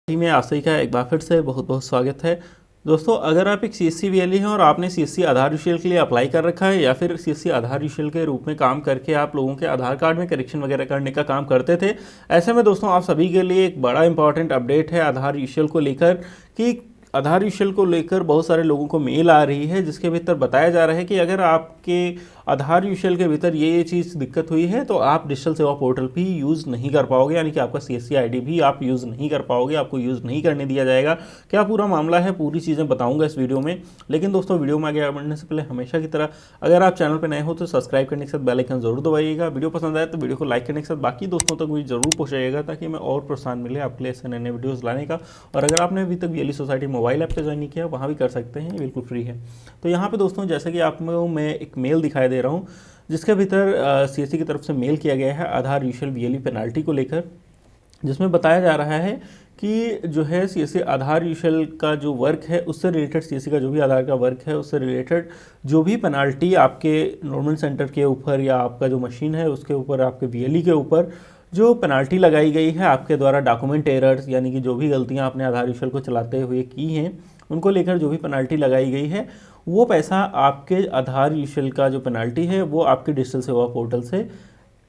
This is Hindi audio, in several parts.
में आशय का एक बार फिर से बहुत बहुत स्वागत है। दोस्तों, अगर आप एक सीएससी वीएलई हैं और आपने सीएससी आधार विशेल के लिए अप्लाई कर रखा है या फिर सीएससी आधार विशेल के रूप में काम करके आप लोगों के आधार कार्ड में करेक्शन वगैरह करने का काम करते थे, ऐसे में दोस्तों आप सभी के लिए एक बड़ा इंपॉर्टेंट अपडेट है आधार विशेल को लेकर कि आधार विशेल को लेकर बहुत सारे लोगों को मेल आ रही है जिसके भीतर बताया जा रहा है कि अगर आपके आधार विशेल के भीतर ये चीज़ दिक्कत हुई है तो आप डिजिटल सेवा पोर्टल भी यूज़ नहीं कर पाओगे, यानी कि आपका सीएससी आईडी भी आप यूज़ नहीं कर पाओगे, आपको यूज़ नहीं करने दिया जाएगा। क्या पूरा मामला है, पूरी चीज़ें बताऊंगा इस वीडियो में। लेकिन दोस्तों, वीडियो में आगे बढ़ने से पहले हमेशा की तरह अगर आप चैनल पर नए हो तो सब्सक्राइब करने के साथ बेल आइकन जरूर दबाइएगा। वीडियो पसंद आए तो वीडियो को लाइक करने के साथ बाकी दोस्तों तक मुझे जरूर पहुँचाइएगा ताकि मैं और प्रोत्साहन मिले आपके लिए ऐसे नए नए वीडियोज़ लाने का। और अगर आपने अभी तक वीएलई सोसाइटी मोबाइल ऐप पर ज्वाइन नहीं किया, वहाँ भी कर सकते हैं, बिल्कुल फ्री है। तो यहाँ पे दोस्तों, जैसे कि आपको मैं एक मेल दिखाई दे रहा हूँ जिसके भीतर सीएससी की तरफ से मेल किया गया है आधार विशेल वीएलई पेनाल्टी को लेकर, जिसमें बताया जा रहा है कि जो है सीएससी आधार विशेल का जो वर्क है उससे रिलेटेड, सीएससी का जो भी आधार का वर्क है उससे रिलेटेड जो भी पेनाल्टी आपके नॉर्मल सेंटर के ऊपर या आपका जो मशीन है उसके ऊपर, आपके वीएलई के ऊपर जो पेनाल्टी लगाई गई है आपके द्वारा डॉक्यूमेंट एरर्स, यानी कि जो भी गलतियां आपने आधार विशेल को चलाते हुए की हैं उनको लेकर जो भी पेनाल्टी लगाई गई है, वो पैसा आपके आधार विशेल का जो पेनाल्टी है वो आपके डिजिटल सेवा पोर्टल से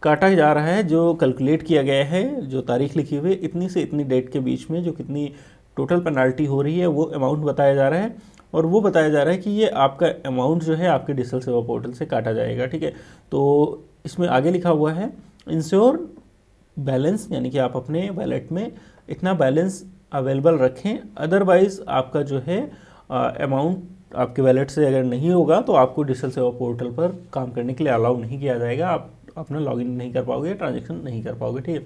काटा जा रहा है। जो कैलकुलेट किया गया है, जो तारीख लिखी हुई इतनी से इतनी डेट के बीच में जो कितनी टोटल पेनाल्टी हो रही है वो अमाउंट बताया जा रहा है। और वो बताया जा रहा है कि ये आपका अमाउंट जो है आपके डिजिटल सेवा पोर्टल से काटा जाएगा। ठीक है, तो इसमें आगे लिखा हुआ है इंश्योर बैलेंस, यानी कि आप अपने वैलेट में इतना बैलेंस अवेलेबल रखें, अदरवाइज आपका जो है अमाउंट आपके वैलेट से अगर नहीं होगा तो आपको डिजिटल सेवा पोर्टल पर काम करने के लिए अलाउ नहीं किया जाएगा, आप अपना लॉगिन नहीं कर पाओगे, ट्रांजेक्शन नहीं कर पाओगे। ठीक है,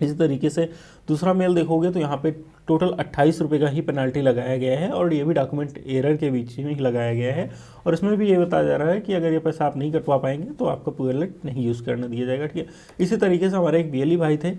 इसी तरीके से दूसरा मेल देखोगे तो यहाँ पे टोटल 28 रुपये का ही पेनाल्टी लगाया गया है और ये भी डॉक्यूमेंट एरर के बीच में ही लगाया गया है। और इसमें भी ये बताया जा रहा है कि अगर ये पैसा आप नहीं कटवा पाएंगे तो आपका वैलेट नहीं यूज़ करने दिया जाएगा। ठीक है, इसी तरीके से हमारे एक वीएलई भाई थे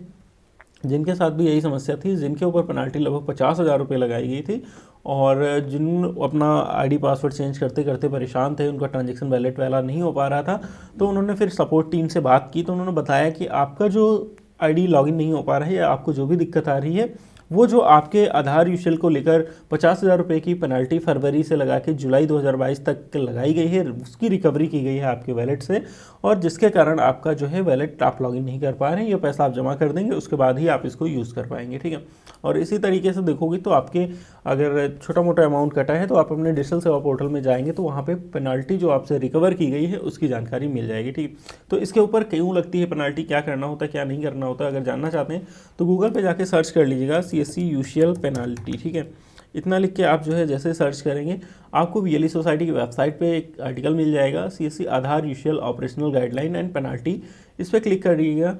जिनके साथ भी यही समस्या थी, जिनके ऊपर पेनाल्टी लगभग 50,000 रुपये लगाई गई थी और जिन अपना आईडी पासवर्ड चेंज करते करते परेशान थे, उनका ट्रांजैक्शन वैलेट वाला नहीं हो पा रहा था। तो उन्होंने फिर सपोर्ट टीम से बात की तो उन्होंने बताया कि आपका जो आईडी लॉगिन नहीं हो पा रहा है या आपको जो भी दिक्कत आ रही है वो जो आपके आधार विशेल को लेकर 50,000 रुपये की पेनाल्टी फरवरी से लगा के जुलाई 2022 तक लगाई गई है, उसकी रिकवरी की गई है आपके वैलेट से, और जिसके कारण आपका जो है वैलेट आप लॉगिन नहीं कर पा रहे हैं। ये पैसा आप जमा कर देंगे, उसके बाद ही आप इसको यूज़ कर पाएंगे। ठीक है, और इसी तरीके से देखोगे तो आपके अगर छोटा मोटा अमाउंट कटा है तो आप अपने डिजिटल सेवा पोर्टल में जाएंगे तो वहाँ पे पेनाल्टी जो आपसे रिकवर की गई है उसकी जानकारी मिल जाएगी। ठीक, तो इसके ऊपर क्यों लगती है पेनाल्टी, क्या करना होता है, क्या नहीं करना होता, अगर जानना चाहते हैं तो गूगल पे जाके सर्च कर लीजिएगा सीएससी विशेल पेनाल्टी। ठीक है, इतना लिख के आप जो है जैसे सर्च करेंगे आपको वीएलई सोसाइटी की वेबसाइट पे एक आर्टिकल मिल जाएगा, सीएससी आधार विशेल ऑपरेशनल गाइडलाइन एंड पेनाल्टी। इस पर क्लिक करिएगा।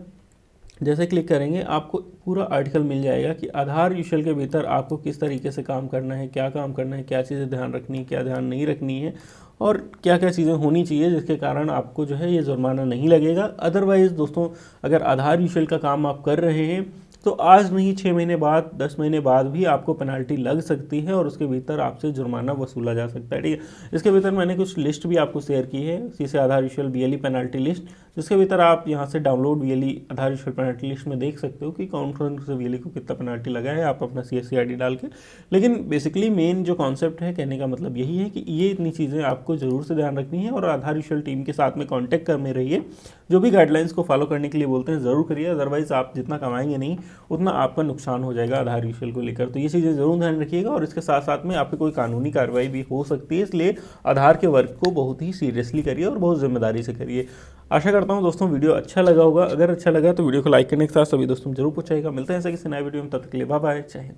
जैसे क्लिक करेंगे आपको पूरा आर्टिकल मिल जाएगा कि आधार विशेल के भीतर आपको किस तरीके से काम करना है, क्या काम करना है, क्या चीज़ें ध्यान रखनी है, क्या ध्यान नहीं रखनी है, और क्या क्या चीज़ें होनी चाहिए जिसके कारण आपको जो है ये जुर्माना नहीं लगेगा। अदरवाइज़ दोस्तों, अगर आधार विशेल का काम आप कर रहे हैं तो आज नहीं 6 महीने बाद, 10 महीने बाद भी आपको पेनाल्टी लग सकती है और उसके भीतर आपसे जुर्माना वसूला जा सकता है। ठीक है, इसके भीतर मैंने कुछ लिस्ट भी आपको शेयर की है, CSC Aadhaar विशेल VLE penalty list, जिसके भीतर आप यहाँ से डाउनलोड वीएलई आधार विशेल पेनाल्टी लिस्ट में देख सकते हो कि कौन कौन से वीएलई को कितना पेनाल्टी लगा है, आप अपना सीएससी आईडी डाल के। लेकिन बेसिकली मेन जो कॉन्सेप्ट है, कहने का मतलब यही है कि ये इतनी चीज़ें आपको ज़रूर से ध्यान रखनी है और आधार विशेल टीम के साथ में कॉन्टैक्ट कर में रहिए, जो भी गाइडलाइंस को फॉलो करने के लिए बोलते हैं ज़रूर करिए, अदरवाइज़ आप जितना कमाएंगे नहीं उतना आपका नुकसान हो जाएगा आधार विशेल को लेकर। तो ये चीज़ें ज़रूर ध्यान रखिएगा और इसके साथ साथ में आपकी कोई कानूनी कार्रवाई भी हो सकती है, इसलिए आधार के वर्क को बहुत ही सीरियसली करिए और बहुत जिम्मेदारी से करिए। आशा करता हूँ दोस्तों वीडियो अच्छा लगा होगा, अगर अच्छा लगा तो वीडियो को लाइक करने के साथ सभी दोस्तों जरूर पूछाइएगा। मिलते हैं ऐसे किसी नए वीडियो में, तब तक के लिए बाय बाय, जय हिंद।